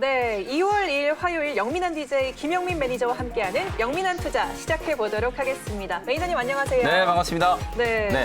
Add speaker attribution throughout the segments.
Speaker 1: 네, 2월 2일 화요일 영민한 DJ 김영민 매니저와 함께하는 영민한 투자 시작해 보도록 하겠습니다. 매니저님 안녕하세요.
Speaker 2: 네, 반갑습니다.
Speaker 1: 네.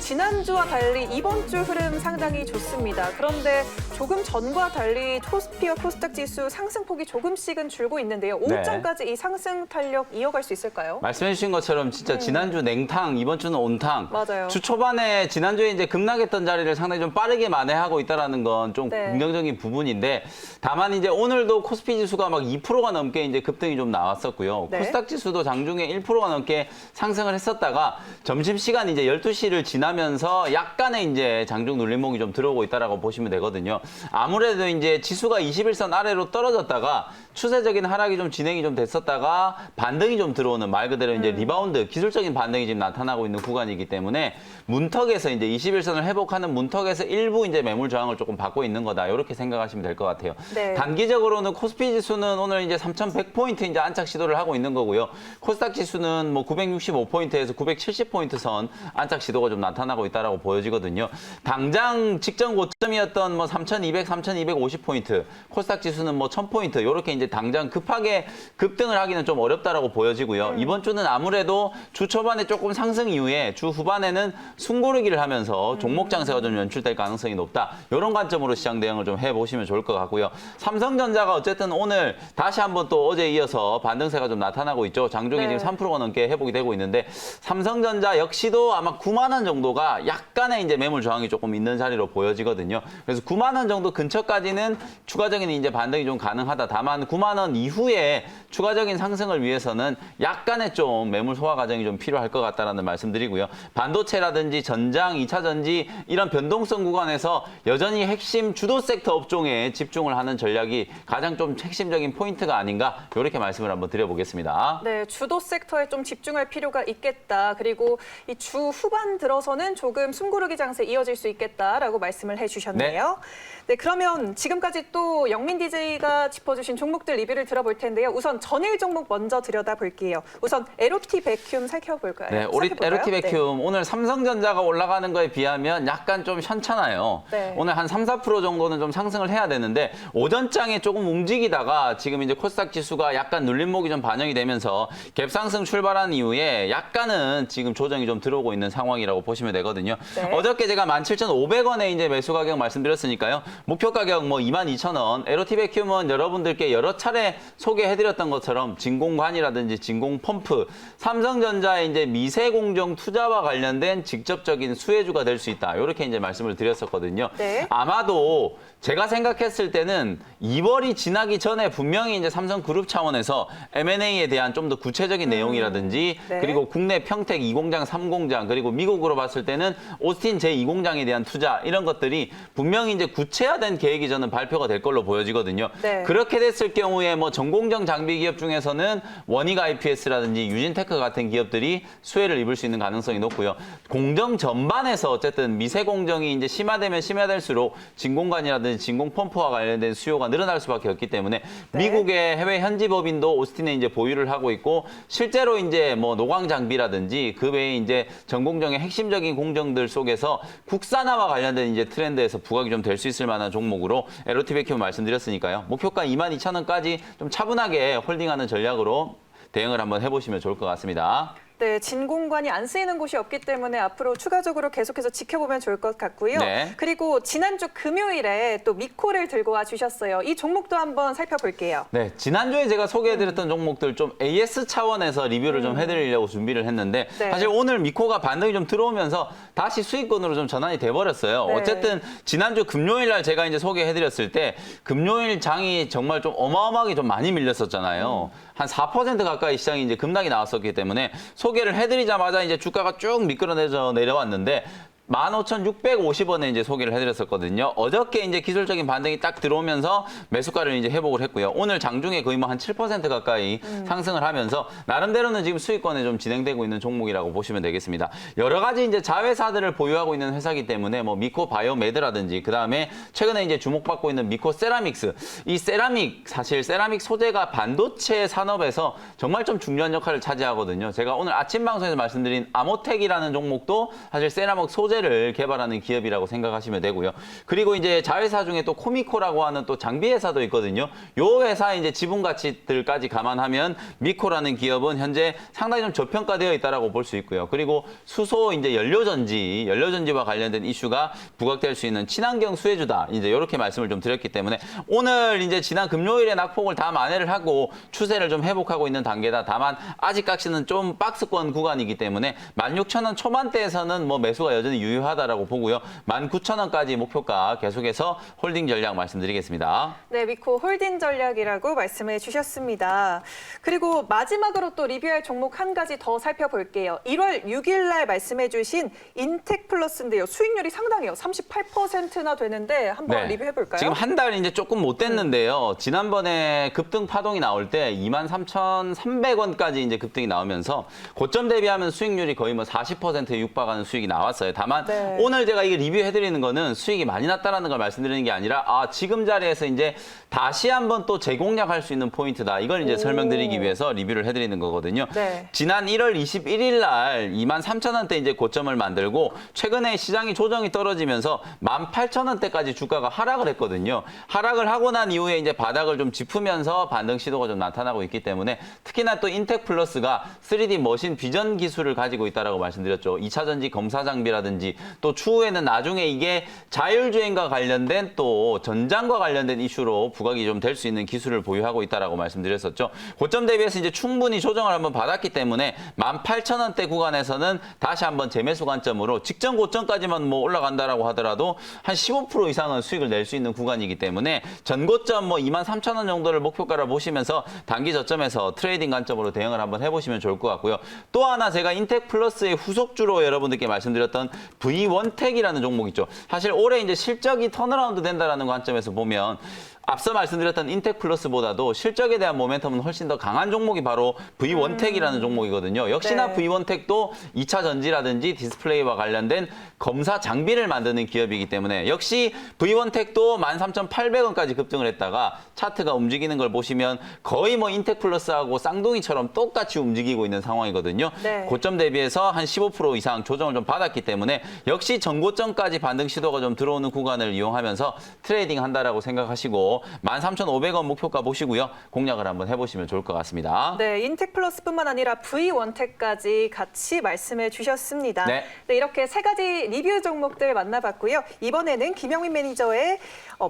Speaker 1: 지난주와 달리 이번 주 흐름 상당히 좋습니다. 그런데 조금 전과 달리 코스피와 코스닥 지수 상승폭이 조금씩은 줄고 있는데요. 오후장까지 이 상승 탄력 이어갈 수 있을까요?
Speaker 2: 말씀해 주신 것처럼 진짜 지난주 냉탕, 이번 주는 온탕.
Speaker 1: 맞아요.
Speaker 2: 주 초반에 지난주에 이제 급락했던 자리를 상당히 좀 빠르게 만회하고 있다는 건 좀
Speaker 1: 네.
Speaker 2: 긍정적인 부분인데 다만 이제 오늘도 코스피 지수가 막 2%가 넘게 이제 급등이 좀 나왔었고요.
Speaker 1: 네.
Speaker 2: 코스닥 지수도 장중에 1%가 넘게 상승을 했었다가 점심시간 이제 12시를 지나면서 약간의 이제 장중 눌림목이 좀 들어오고 있다라고 보시면 되거든요. 아무래도 이제 지수가 21선 아래로 떨어졌다가 추세적인 하락이 좀 진행이 좀 됐었다가 반등이 좀 들어오는 말 그대로 이제 리바운드, 기술적인 반등이 지금 나타나고 있는 구간이기 때문에 문턱에서 이제 21선을 회복하는 문턱에서 일부 이제 매물 저항을 조금 받고 있는 거다. 이렇게 생각하시면 될 것 같아요.
Speaker 1: 네.
Speaker 2: 단기적으로는 코스피 지수는 오늘 이제 3,100포인트 이제 안착 시도를 하고 있는 거고요. 코스닥 지수는 뭐 965포인트에서 970포인트 선 안착 시도가 좀 나타나고 있다라고 보여지거든요. 당장 직전 고점이었던 뭐 3,200, 3,250포인트, 코스닥 지수는 뭐 1,000포인트 이렇게 이제 당장 급하게 급등을 하기는 좀 어렵다라고 보여지고요. 이번 주는 아무래도 주 초반에 조금 상승 이후에 주 후반에는 숨고르기를 하면서 종목 장세가 좀 연출될 가능성이 높다. 이런 관점으로 시장 대응을 좀 해보시면 좋을 것 같고요. 삼성전자가 어쨌든 오늘 다시 한번 또 어제 이어서 반등세가 좀 나타나고 있죠. 장중에
Speaker 1: 네.
Speaker 2: 지금 3%가 넘게 회복이 되고 있는데 삼성전자 역시도 아마 9만 원 정도가 약간의 이제 매물 저항이 조금 있는 자리로 보여지거든요. 그래서 9만 원 정도 근처까지는 추가적인 이제 반등이 좀 가능하다. 다만 9만 원 이후에 추가적인 상승을 위해서는 약간의 좀 매물 소화 과정이 좀 필요할 것 같다라는 말씀드리고요. 반도체라든지 전장, 2차 전지 이런 변동성 구간에서 여전히 핵심 주도 섹터 업종에 집중을 하는 전략이 가장 좀 핵심적인 포인트가 아닌가 이렇게 말씀을 한번 드려보겠습니다.
Speaker 1: 네, 주도 섹터에 좀 집중할 필요가 있겠다. 그리고 이 주 후반 들어서는 조금 숨고르기 장세 이어질 수 있겠다라고 말씀을 해주셨네요. 네, 그러면 지금까지 또 영민 DJ가 짚어주신 종목들 리뷰를 들어볼 텐데요. 우선 전일 종목 먼저 들여다볼게요. 우선 LOT 베큐um 살펴볼까요?
Speaker 2: 네, 우리 LOT 베큐um 오늘 삼성전자가 올라가는 거에 비하면 약간 좀 현찮아요.
Speaker 1: 네.
Speaker 2: 오늘 한 3, 4% 정도는 좀 상승을 해야 되는데 오전장에 조금 움직이다가 지금 이제 코스닥 지수가 약간 눌림목이 좀 반영이 되면서 갭상승 출발한 이후에 약간은 지금 조정이 좀 들어오고 있는 상황이라고 보시면 되거든요.
Speaker 1: 네.
Speaker 2: 어저께 제가 17,500원에 이제 매수 가격 말씀드렸으니까요. 목표 가격 뭐 22,000원. LOT 베큐um은 여러분들께 여러 차례 소개해드렸던 것처럼 진공관이라든지 진공펌프, 삼성전자의 이제 미세공정 투자와 관련된 직접적인 수혜주가 될 수 있다. 이렇게 이제 말씀을 드렸었거든요.
Speaker 1: 네.
Speaker 2: 아마도 제가 생각했을 때는 2월이 지나기 전에 분명히 이제 삼성그룹 차원에서 M&A에 대한 좀 더 구체적인 내용이라든지
Speaker 1: 네.
Speaker 2: 그리고 국내 평택 2공장, 3공장 그리고 미국으로 봤을 때는 오스틴 제2공장에 대한 투자 이런 것들이 분명히 이제 구체화된 계획이 저는 발표가 될 걸로 보여지거든요.
Speaker 1: 네.
Speaker 2: 그렇게 됐을 경우에 뭐 전공정 장비 기업 중에서는 원익 IPS라든지 유진테크 같은 기업들이 수혜를 입을 수 있는 가능성이 높고요. 공정 전반에서 어쨌든 미세 공정이 이제 심화되면 심화될수록 진공관이라든지 진공펌프와 관련된 수요가 늘어날 수밖에 없기 때문에
Speaker 1: 네.
Speaker 2: 미국의 해외 현지 법인도 오스틴에 이제 보유를 하고 있고 실제로 이제 뭐 노광 장비라든지 그 외에 이제 전공정의 핵심적인 공정들 속에서 국산화와 관련된 이제 트렌드에서 부각이 좀 될 수 있을 만한 종목으로 LOT 베큐um 말씀드렸으니까요. 목표가 22,000원까지 좀 차분하게 홀딩하는 전략으로 대응을 한번 해보시면 좋을 것 같습니다.
Speaker 1: 네, 진공관이 안 쓰이는 곳이 없기 때문에 앞으로 추가적으로 계속해서 지켜보면 좋을 것 같고요.
Speaker 2: 네.
Speaker 1: 그리고 지난주 금요일에 또 미코를 들고 와 주셨어요. 이 종목도 한번 살펴볼게요.
Speaker 2: 네, 지난주에 제가 소개해드렸던 종목들 좀 AS 차원에서 리뷰를 좀 해드리려고 준비를 했는데
Speaker 1: 네.
Speaker 2: 사실 오늘 미코가 반등이 좀 들어오면서 다시 수익권으로 좀 전환이 돼버렸어요.
Speaker 1: 네.
Speaker 2: 어쨌든 지난주 금요일 날 제가 이제 소개해드렸을 때 금요일 장이 정말 좀 어마어마하게 좀 많이 밀렸었잖아요. 한 4% 가까이 시장이 이제 급락이 나왔었기 때문에 소개를 해드리자마자 이제 주가가 쭉 미끄러내져 내려왔는데 15,650원에 이제 소개를 해드렸었거든요. 어저께 이제 기술적인 반등이 딱 들어오면서 매수가를 이제 회복을 했고요. 오늘 장중에 거의 뭐 한 7% 가까이 상승을 하면서 나름대로는 지금 수익권에 좀 진행되고 있는 종목이라고 보시면 되겠습니다. 여러 가지 이제 자회사들을 보유하고 있는 회사이기 때문에 뭐 미코 바이오메드라든지 그 다음에 최근에 이제 주목받고 있는 미코 세라믹스. 이 세라믹 사실 세라믹 소재가 반도체 산업에서 정말 좀 중요한 역할을 차지하거든요. 제가 오늘 아침 방송에서 말씀드린 아모텍이라는 종목도 사실 세라믹 소재 추세를 개발하는 기업이라고 생각하시면 되고요. 그리고 이제 자회사 중에 또 코미코라고 하는 또 장비 회사도 있거든요. 요 회사의 이제 지분 가치들까지 감안하면 미코라는 기업은 현재 상당히 좀 저평가되어 있다라고 볼 수 있고요. 그리고 수소 이제 연료전지와 관련된 이슈가 부각될 수 있는 친환경 수혜주다. 이제 이렇게 말씀을 좀 드렸기 때문에 오늘 이제 지난 금요일에 낙폭을 다 만회를 하고 추세를 좀 회복하고 있는 단계다. 다만 아직 깍시는 좀 박스권 구간이기 때문에 16,000원 초반대에서는 뭐 매수가 여전히 유효하다라고 보고요. 19,000원까지 목표가 계속해서 홀딩 전략 말씀드리겠습니다.
Speaker 1: 네, 미코 홀딩 전략이라고 말씀해 주셨습니다. 그리고 마지막으로 또 리뷰할 종목 한 가지 더 살펴볼게요. 1월 6일 날 말씀해 주신 인텍플러스인데요. 수익률이 상당해요. 38%나 되는데 한번 리뷰해 볼까요?
Speaker 2: 지금 한 달 이제 조금 못 됐는데요. 지난번에 급등 파동이 나올 때 23,300원까지 이제 급등이 나오면서 고점 대비하면 수익률이 거의 뭐 40%에 육박하는 수익이 나왔어요. 다만 오늘 제가 이게 리뷰해 드리는 거는 수익이 많이 났다라는 걸 말씀드리는 게 아니라 지금 자리에서 이제 다시 한번 또 재공략할 수 있는 포인트다. 이걸 이제 설명드리기 위해서 리뷰를 해 드리는 거거든요. 지난 1월 21일 날 23,000원대 이제 고점을 만들고 최근에 시장이 조정이 떨어지면서 18,000원대까지 주가가 하락을 했거든요. 하락을 하고 난 이후에 이제 바닥을 좀 짚으면서 반등 시도가 좀 나타나고 있기 때문에 특히나 또 인텍플러스가 3D 머신 비전 기술을 가지고 있다라고 말씀드렸죠. 2차 전지 검사 장비라든지 또 추후에는 나중에 이게 자율주행과 관련된 또 전장과 관련된 이슈로 부각이 좀 될 수 있는 기술을 보유하고 있다라고 말씀드렸었죠. 고점 대비해서 이제 충분히 조정을 한번 받았기 때문에 18,000원대 구간에서는 다시 한번 재매수 관점으로 직전 고점까지만 뭐 올라간다라고 하더라도 한 15% 이상은 수익을 낼 수 있는 구간이기 때문에 전고점 뭐 23,000원 정도를 목표가로 보시면서 단기 저점에서 트레이딩 관점으로 대응을 한번 해보시면 좋을 것 같고요. 또 하나 제가 인텍플러스의 후속주로 여러분들께 말씀드렸던 V1텍이라는 종목 있죠. 사실 올해 이제 실적이 턴어라운드 된다라는 관점에서 보면 앞서 말씀드렸던 인텍플러스보다도 실적에 대한 모멘텀은 훨씬 더 강한 종목이 바로 V1텍이라는 종목이거든요. 역시나 V1텍도 2차 전지라든지 디스플레이와 관련된 검사 장비를 만드는 기업이기 때문에 역시 V1텍도 13,800원까지 급등을 했다가 차트가 움직이는 걸 보시면 거의 뭐 인텍플러스하고 쌍둥이처럼 똑같이 움직이고 있는 상황이거든요. 고점 대비해서 한 15% 이상 조정을 좀 받았기 때문에 역시 전고점까지 반등 시도가 좀 들어오는 구간을 이용하면서 트레이딩 한다라고 생각하시고 13,500원 목표가 보시고요. 공략을 한번 해보시면 좋을 것 같습니다.
Speaker 1: 네, 인텍플러스뿐만 아니라 V1텍까지 같이 말씀해 주셨습니다. 네, 이렇게 세 가지 리뷰 종목들 만나봤고요. 이번에는 김영민 매니저의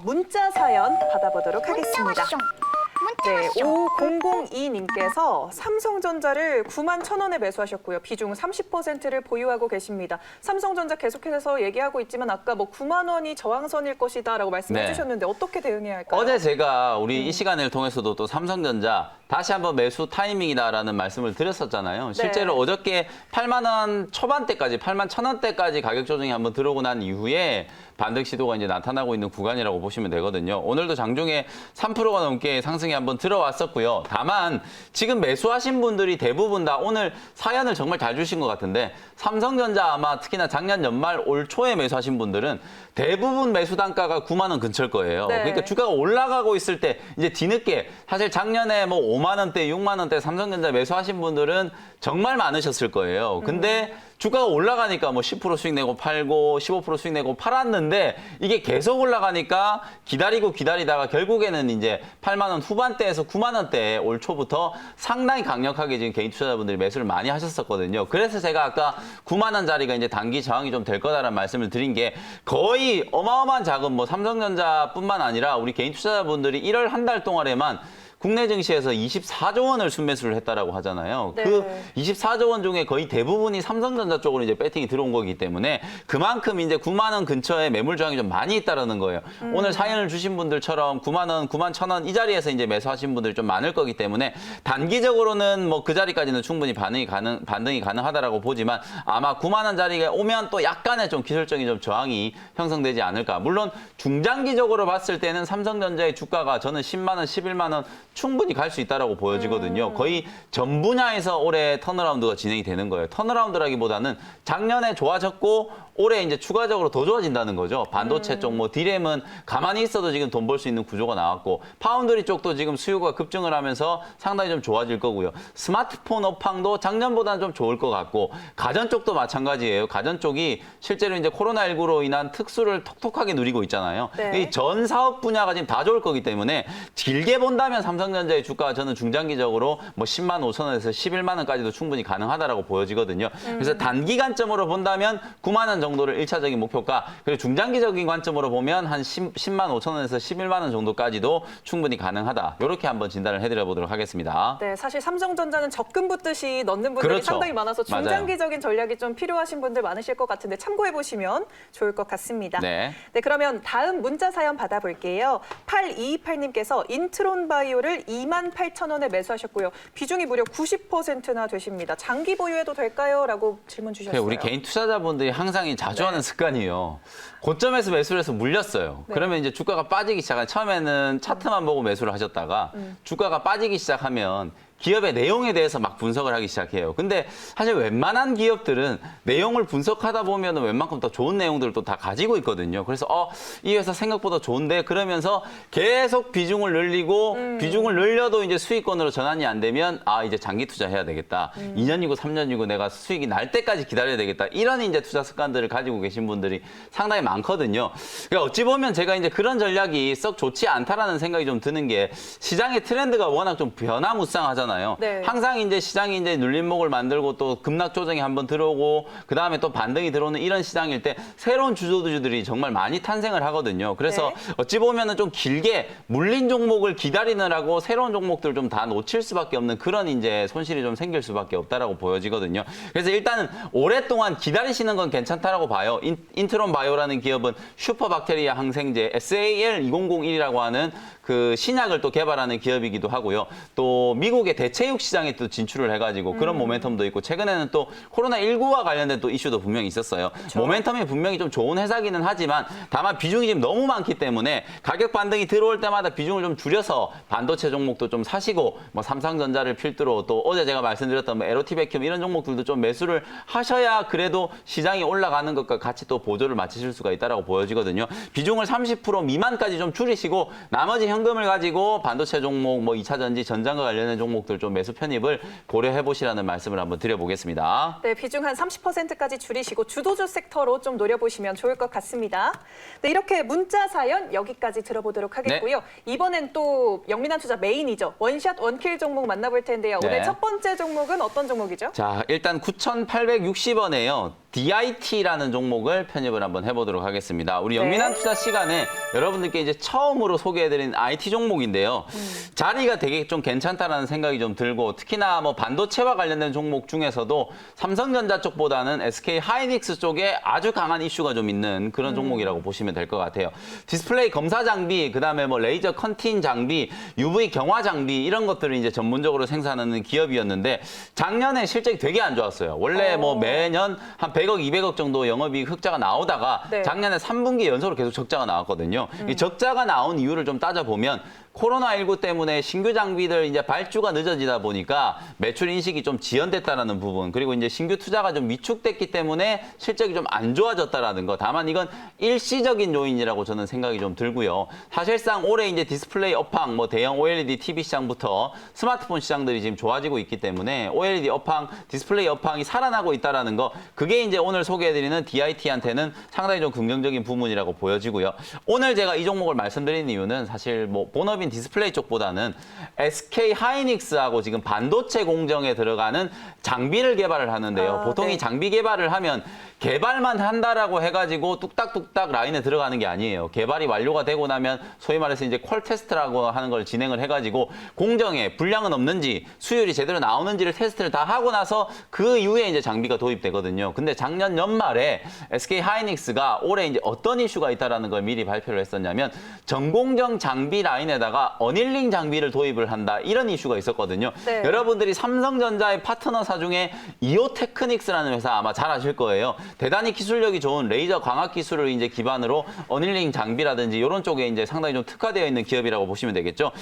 Speaker 1: 문자 사연 받아보도록 하겠습니다. 네, 5002님께서 삼성전자를 91,000원에 매수하셨고요. 비중 30%를 보유하고 계십니다. 삼성전자 계속해서 얘기하고 있지만 아까 뭐 9만 원이 저항선일 것이다라고 말씀해 주셨는데 어떻게 대응해야 할까요?
Speaker 2: 어제 제가 우리 이 시간을 통해서도 또 삼성전자 다시 한번 매수 타이밍이다라는 말씀을 드렸었잖아요. 실제로 어저께 8만 원 초반대까지 8만 1,000원대까지 가격 조정이 한번 들어오고 난 이후에 반등 시도가 이제 나타나고 있는 구간이라고 보시면 되거든요. 오늘도 장중에 3%가 넘게 상승이 한번 들어왔었고요. 다만 지금 매수하신 분들이 대부분 다 오늘 사연을 정말 잘 주신 것 같은데 삼성전자 아마 특히나 작년 연말 올 초에 매수하신 분들은 대부분 매수 단가가 9만 원 근처일 거예요. 그러니까 주가가 올라가고 있을 때 이제 뒤늦게 사실 작년에 뭐 5만 원대, 6만 원대 삼성전자 매수하신 분들은 정말 많으셨을 거예요. 근데 주가가 올라가니까 뭐 10% 수익 내고 팔고 15% 수익 내고 팔았는데 이게 계속 올라가니까 기다리고 기다리다가 결국에는 이제 8만 원 후반대에서 9만 원대 올 초부터 상당히 강력하게 지금 개인 투자자분들이 매수를 많이 하셨었거든요. 그래서 제가 아까 9만 원짜리가 이제 단기 저항이 좀 될 거다라는 말씀을 드린 게 거의 어마어마한 자금 뭐 삼성전자뿐만 아니라 우리 개인 투자자분들이 1월 한 달 동안에만 국내 증시에서 24조 원을 순매수를 했다라고 하잖아요. 그 24조 원 중에 거의 대부분이 삼성전자 쪽으로 이제 배팅이 들어온 거기 때문에 그만큼 이제 9만 원 근처에 매물 저항이 좀 많이 있다라는 거예요. 오늘 사연을 주신 분들처럼 9만 원, 9만 1,000원 이 자리에서 이제 매수하신 분들이 좀 많을 거기 때문에 단기적으로는 뭐 그 자리까지는 충분히 반등이 가능하다라고 보지만 아마 9만 원짜리가 오면 또 약간의 좀 기술적인 좀 저항이 형성되지 않을까. 물론 중장기적으로 봤을 때는 삼성전자의 주가가 저는 10만 원, 11만 원 충분히 갈 수 있다라고 보여지거든요. 거의 전 분야에서 올해 턴어라운드가 진행이 되는 거예요. 턴어라운드라기보다는 작년에 좋아졌고 올해 이제 추가적으로 더 좋아진다는 거죠. 반도체 쪽, 뭐 디램은 가만히 있어도 지금 돈 벌 수 있는 구조가 나왔고 파운드리 쪽도 지금 수요가 급증을 하면서 상당히 좀 좋아질 거고요. 스마트폰 업황도 작년보다는 좀 좋을 것 같고 가전 쪽도 마찬가지예요. 가전 쪽이 실제로 이제 코로나19로 인한 특수를 톡톡하게 누리고 있잖아요.
Speaker 1: 네.
Speaker 2: 이 전 사업 분야가 지금 다 좋을 거기 때문에 길게 본다면 삼성전자의 주가가 저는 중장기적으로 뭐 10만 5천 원에서 11만 원까지도 충분히 가능하다라고 보여지거든요. 그래서 단기간점으로 본다면 9만 원 정도를 1차적인 목표가 그리고 중장기적인 관점으로 보면 한 10만 5천 원에서 11만 원 정도까지도 충분히 가능하다. 이렇게 한번 진단을 해드려 보도록 하겠습니다.
Speaker 1: 네, 사실 삼성전자는 적금 붓듯이 넣는 분들이
Speaker 2: 그렇죠.
Speaker 1: 상당히 많아서
Speaker 2: 맞아요.
Speaker 1: 중장기적인 전략이 좀 필요하신 분들 많으실 것 같은데 참고해 보시면 좋을 것 같습니다.
Speaker 2: 네.
Speaker 1: 네, 그러면 다음 문자 사연 받아볼게요. 8228님께서 인트론 바이오를 28,000원에 매수하셨고요. 비중이 무려 90%나 되십니다. 장기 보유해도 될까요? 라고 질문 주셨어요.
Speaker 2: 우리 개인 투자자분들이 항상 자주
Speaker 1: 네.
Speaker 2: 하는 습관이에요. 고점에서 매수를 해서 물렸어요.
Speaker 1: 네.
Speaker 2: 그러면 이제 주가가 빠지기 시작한 처음에는 차트만 보고 매수를 하셨다가 주가가 빠지기 시작하면 기업의 내용에 대해서 막 분석을 하기 시작해요. 근데 사실 웬만한 기업들은 내용을 분석하다 보면 웬만큼 더 좋은 내용들을 또 다 가지고 있거든요. 그래서 이 회사 생각보다 좋은데 그러면서 계속 비중을 늘리고 비중을 늘려도 이제 수익권으로 전환이 안 되면 이제 장기 투자해야 되겠다. 2년이고 3년이고 내가 수익이 날 때까지 기다려야 되겠다. 이런 이제 투자 습관들을 가지고 계신 분들이 상당히 많거든요. 그러니까 어찌 보면 제가 이제 그런 전략이 썩 좋지 않다라는 생각이 좀 드는 게 시장의 트렌드가 워낙 좀 변화무쌍하잖아요.
Speaker 1: 네.
Speaker 2: 항상 이제 시장이 이제 눌림목을 만들고 또 급락 조정이 한번 들어오고 그 다음에 또 반등이 들어오는 이런 시장일 때 새로운 주도주들이 정말 많이 탄생을 하거든요. 그래서
Speaker 1: 네.
Speaker 2: 어찌 보면은 좀 길게 물린 종목을 기다리느라고 새로운 종목들을 좀 다 놓칠 수밖에 없는 그런 이제 손실이 좀 생길 수밖에 없다라고 보여지거든요. 그래서 일단은 오랫동안 기다리시는 건 괜찮다라고 봐요. 인트론 바이오라는 기업은 슈퍼박테리아 항생제 SAL2001이라고 하는 그 신약을 또 개발하는 기업이기도 하고요. 또 미국의 대체육 시장에 또 진출을 해가지고 그런 모멘텀도 있고 최근에는 또 코로나19와 관련된 또 이슈도 분명히 있었어요.
Speaker 1: 그렇죠.
Speaker 2: 모멘텀이 분명히 좀 좋은 회사기는 하지만 다만 비중이 지금 너무 많기 때문에 가격 반등이 들어올 때마다 비중을 좀 줄여서 반도체 종목도 좀 사시고 뭐 삼성전자를 필두로 또 어제 제가 말씀드렸던 뭐 에로티베큐um 이런 종목들도 좀 매수를 하셔야 그래도 시장이 올라가는 것과 같이 또 보조를 맞추실 수가 있다라고 보여지거든요. 비중을 30% 미만까지 좀 줄이시고 나머지 현금을 가지고 반도체 종목, 뭐 2차 전지, 전장과 관련된 종목들 좀 매수 편입을 고려해 보시라는 말씀을 한번 드려보겠습니다.
Speaker 1: 네, 비중 한 30%까지 줄이시고 주도주 섹터로 좀 노려보시면 좋을 것 같습니다. 네, 이렇게 문자 사연 여기까지 들어보도록 하겠고요. 이번엔 또 영민한 투자 메인이죠. 원샷 원킬 종목 만나볼 텐데요.
Speaker 2: 네.
Speaker 1: 오늘 첫 번째 종목은 어떤 종목이죠?
Speaker 2: 자, 일단 9,860원에요. DIT라는 종목을 편입을 한번 해보도록 하겠습니다. 우리 영민한 투자 시간에 여러분들께 이제 처음으로 소개해드린 IT 종목인데요. 자리가 되게 좀 괜찮다라는 생각이 좀 들고 특히나 뭐 반도체와 관련된 종목 중에서도 삼성전자 쪽보다는 SK 하이닉스 쪽에 아주 강한 이슈가 좀 있는 그런 종목이라고 보시면 될 것 같아요. 디스플레이 검사 장비, 그다음에 뭐 레이저 컨팅 장비, UV 경화 장비 이런 것들을 이제 전문적으로 생산하는 기업이었는데 작년에 실적이 되게 안 좋았어요. 원래 뭐 매년 한 100억, 200억 정도 영업이익 흑자가 나오다가
Speaker 1: 네.
Speaker 2: 작년에 3분기 연속으로 계속 적자가 나왔거든요. 이 적자가 나온 이유를 좀 따져보면 코로나19 때문에 신규 장비들 이제 발주가 늦어지다 보니까 매출 인식이 좀 지연됐다라는 부분, 그리고 이제 신규 투자가 좀 위축됐기 때문에 실적이 좀 안 좋아졌다라는 거. 다만 이건 일시적인 요인이라고 저는 생각이 좀 들고요. 사실상 올해 이제 디스플레이 업황, 뭐 대형 OLED TV 시장부터 스마트폰 시장들이 지금 좋아지고 있기 때문에 OLED 업황, 디스플레이 업황이 살아나고 있다라는 거. 그게 이제 오늘 소개해드리는 DIT한테는 상당히 좀 긍정적인 부분이라고 보여지고요. 오늘 제가 이 종목을 말씀드린 이유는 사실 뭐 본업인 디스플레이 쪽보다는 SK 하이닉스하고 지금 반도체 공정에 들어가는 장비를 개발을 하는데요. 보통
Speaker 1: 네.
Speaker 2: 이 장비 개발을 하면 개발만 한다라고 해가지고 뚝딱뚝딱 라인에 들어가는 게 아니에요. 개발이 완료가 되고 나면 소위 말해서 이제 퀄 테스트라고 하는 걸 진행을 해가지고 공정에 불량은 없는지 수율이 제대로 나오는지를 테스트를 다 하고 나서 그 이후에 이제 장비가 도입되거든요. 근데 작년 연말에 SK 하이닉스가 올해 이제 어떤 이슈가 있다라는 걸 미리 발표를 했었냐면 전공정 장비 라인에다가 어닐링 장비를 도입을 한다 이런 이슈가 있었거든요.
Speaker 1: 네.
Speaker 2: 여러분들이 삼성전자의 파트너사 중에 이오테크닉스라는 회사 아마 잘 아실 거예요. 대단히 기술력이 좋은 레이저 광학 기술을 이제 기반으로 어닐링 장비라든지 이런 쪽에 이제 상당히 좀 특화되어 있는 기업이라고 보시면 되겠죠.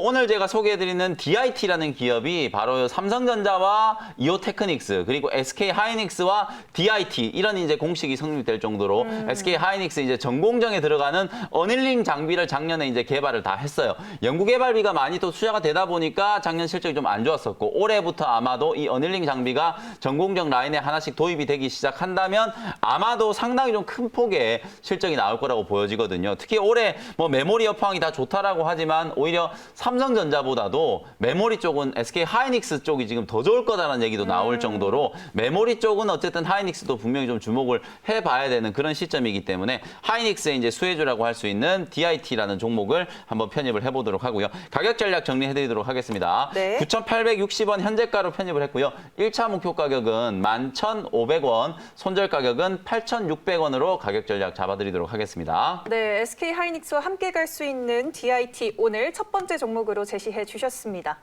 Speaker 2: 오늘 제가 소개해드리는 DIT라는 기업이 바로 삼성전자와 이오테크닉스 그리고 SK 하이닉스와 DIT 이런 이제 공식이 성립될 정도로 SK 하이닉스 이제 전공정에 들어가는 어닐링 장비를 작년에 이제 개발을 다 했어요. 연구 개발비가 많이 또 투자가 되다 보니까 작년 실적이 좀 안 좋았었고 올해부터 아마도 이 어닐링 장비가 전공정 라인에 하나씩 도입이 되기 시작한다면 아마도 상당히 좀 큰 폭의 실적이 나올 거라고 보여지거든요. 특히 올해 뭐 메모리 여파이 다 좋다라고 하지만 오히려 삼성전자보다도 메모리 쪽은 SK 하이닉스 쪽이 지금 더 좋을 거다라는 얘기도 나올 정도로 메모리 쪽은 어쨌든 하이닉스도 분명히 좀 주목을 해봐야 되는 그런 시점이기 때문에 하이닉스의 이제 수혜주라고 할 수 있는 DIT라는 종목을 한번 편입을 해보도록 하고요. 가격 전략 정리해드리도록 하겠습니다.
Speaker 1: 네.
Speaker 2: 9,860원 현재가로 편입을 했고요. 1차 목표 가격은 11,500원, 손절 가격은 8,600원으로 가격 전략 잡아드리도록 하겠습니다.
Speaker 1: 네, SK 하이닉스와 함께 갈 수 있는 DIT 오늘 첫 번째 종목으로 제시해 주셨습니다.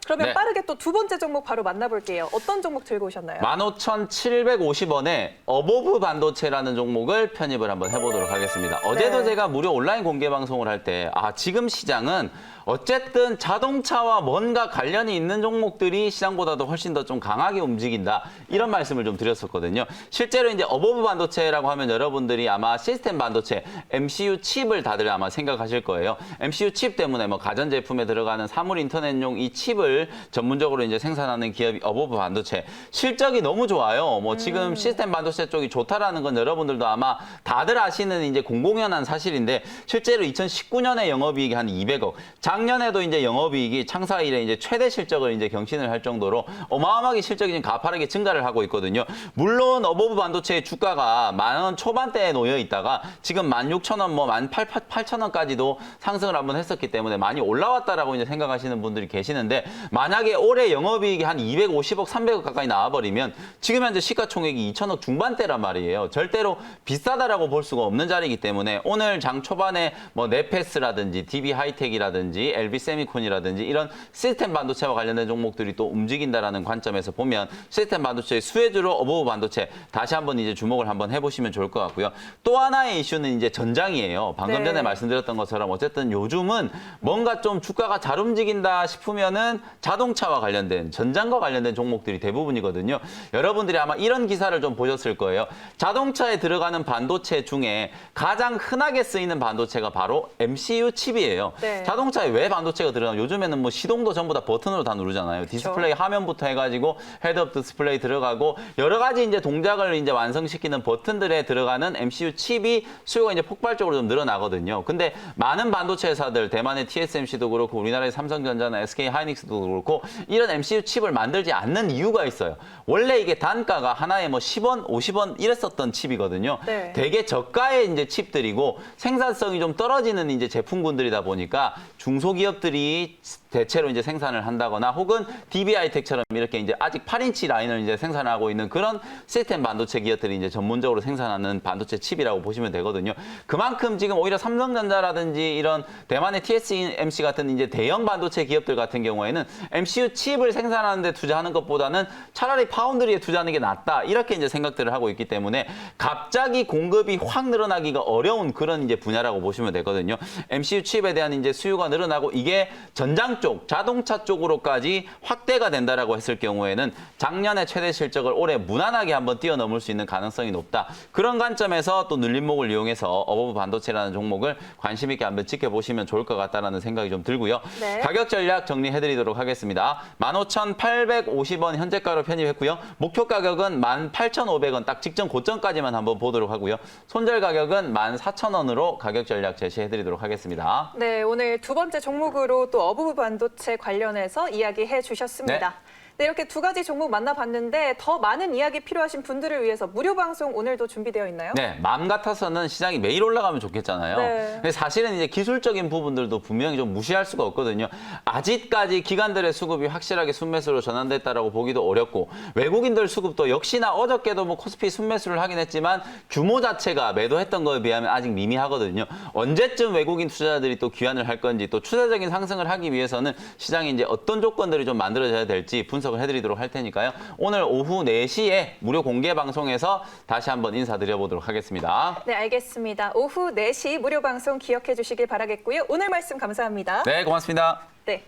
Speaker 1: 그러면
Speaker 2: 네.
Speaker 1: 빠르게 또 두 번째 종목 바로 만나볼게요. 어떤 종목 들고 오셨나요?
Speaker 2: 15,750원에 어보브 반도체라는 종목을 편입을 한번 해보도록 하겠습니다. 어제도
Speaker 1: 네.
Speaker 2: 제가 무료 온라인 공개 방송을 할 때 지금 시장은 어쨌든 자동차와 뭔가 관련이 있는 종목들이 시장보다도 훨씬 더 좀 강하게 움직인다. 이런 말씀을 좀 드렸었거든요. 실제로 이제 어보브 반도체라고 하면 여러분들이 아마 시스템 반도체, MCU 칩을 다들 아마 생각하실 거예요. MCU 칩 때문에 뭐 가전제품에 들어가는 사물 인터넷용 이 칩을 전문적으로 이제 생산하는 기업이 어보브 반도체. 실적이 너무 좋아요. 뭐 지금 시스템 반도체 쪽이 좋다라는 건 여러분들도 아마 다들 아시는 이제 공공연한 사실인데 실제로 2019년에 영업이익이 한 200억. 작년에도 이제 영업이익이 창사 이래 이제 최대 실적을 이제 경신을 할 정도로 어마어마하게 실적이 지금 가파르게 증가를 하고 있거든요. 물론 어보브 반도체의 주가가 10,000원 초반대에 놓여 있다가 지금 16,000원, 뭐 18,000원까지도 상승을 한번 했었기 때문에 많이 올라왔다라고 이제 생각하시는 분들이 계시는데 만약에 올해 영업이익이 한 250억, 300억 가까이 나와버리면 지금 현재 시가총액이 2,000억 중반대란 말이에요. 절대로 비싸다라고 볼 수가 없는 자리이기 때문에 오늘 장 초반에 뭐 네페스라든지 DB 하이텍이라든지 LB 세미콘이라든지 이런 시스템 반도체와 관련된 종목들이 또 움직인다라는 관점에서 보면 시스템 반도체의 수혜주로 어보브 반도체 다시 한번 이제 주목을 한번 해보시면 좋을 것 같고요. 또 하나의 이슈는 이제 전장이에요. 방금
Speaker 1: 네.
Speaker 2: 전에 말씀드렸던 것처럼 어쨌든 요즘은 뭔가 좀 주가가 잘 움직인다 싶으면은 자동차와 관련된 전장과 관련된 종목들이 대부분이거든요. 여러분들이 아마 이런 기사를 좀 보셨을 거예요. 자동차에 들어가는 반도체 중에 가장 흔하게 쓰이는 반도체가 바로 MCU 칩이에요.
Speaker 1: 네.
Speaker 2: 자동차에 왜 반도체가 들어가요? 요즘에는 뭐 시동도 전부 다 버튼으로 다 누르잖아요. 디스플레이 화면부터 해가지고 헤드업 디스플레이 들어가고 여러 가지 이제 동작을 이제 완성시키는 버튼들에 들어가는 MCU 칩이 수요가 이제 폭발적으로 좀 늘어나거든요. 근데 많은 반도체 회사들, 대만의 TSMC도 그렇고 우리나라의 삼성전자나 SK 하이닉스도 그렇고 이런 MCU 칩을 만들지 않는 이유가 있어요. 원래 이게 단가가 하나에 뭐 10원, 50원 이랬었던 칩이거든요.
Speaker 1: 네.
Speaker 2: 되게 저가의 이제 칩들이고 생산성이 좀 떨어지는 이제 제품군들이다 보니까 중소기업들이 대체로 이제 생산을 한다거나 혹은 DB하이텍처럼 이렇게 이제 아직 8인치 라인을 이제 생산하고 있는 그런 시스템 반도체 기업들이 이제 전문적으로 생산하는 반도체 칩이라고 보시면 되거든요. 그만큼 지금 오히려 삼성전자라든지 이런 대만의 TSMC 같은 이제 대형 반도체 기업들 같은 경우에는 MCU 칩을 생산하는 데 투자하는 것보다는 차라리 파운드리에 투자하는 게 낫다. 이렇게 이제 생각들을 하고 있기 때문에 갑자기 공급이 확 늘어나기가 어려운 그런 이제 분야라고 보시면 되거든요. MCU 칩에 대한 이제 수요가 늘어나고 이게 전장 쪽, 자동차 쪽으로까지 확대가 된다라고 했을 경우에는 작년에 최대 실적을 올해 무난하게 한번 뛰어넘을 수 있는 가능성이 높다. 그런 관점에서 또 눌림목을 이용해서 어보브 반도체라는 종목을 관심 있게 한번 지켜보시면 좋을 것 같다는 생각이 좀 들고요.
Speaker 1: 네.
Speaker 2: 가격 전략 정리해드리도록 하겠습니다. 15,850원 현재가로 편입했고요. 목표 가격은 18,500원 딱 직전 고점까지만 한번 보도록 하고요. 손절 가격은 14,000원으로 가격 전략 제시해드리도록 하겠습니다.
Speaker 1: 네, 오늘 두 번째 종목으로 또 어부부 반도체 관련해서 이야기해 주셨습니다. 네, 이렇게 두 가지 종목 만나봤는데 더 많은 이야기 필요하신 분들을 위해서 무료 방송 오늘도 준비되어 있나요?
Speaker 2: 네, 마음 같아서는 시장이 매일 올라가면 좋겠잖아요.
Speaker 1: 네.
Speaker 2: 근데 사실은 이제 기술적인 부분들도 분명히 좀 무시할 수가 없거든요. 아직까지 기관들의 수급이 확실하게 순매수로 전환됐다라고 보기도 어렵고 외국인들 수급도 역시나 어저께도 뭐 코스피 순매수를 하긴 했지만 규모 자체가 매도했던 거에 비하면 아직 미미하거든요. 언제쯤 외국인 투자자들이 또 귀환을 할 건지 또 추세적인 상승을 하기 위해서는 시장이 이제 어떤 조건들이 좀 만들어져야 될지 분석 분석을 해드리도록 할 테니까요. 오늘 오후 4시에 무료 공개 방송에서 다시 한번 인사드려보도록 하겠습니다.
Speaker 1: 네, 알겠습니다. 오후 4시 무료 방송 기억해 주시길 바라겠고요. 오늘 말씀 감사합니다.
Speaker 2: 네, 고맙습니다.
Speaker 1: 네.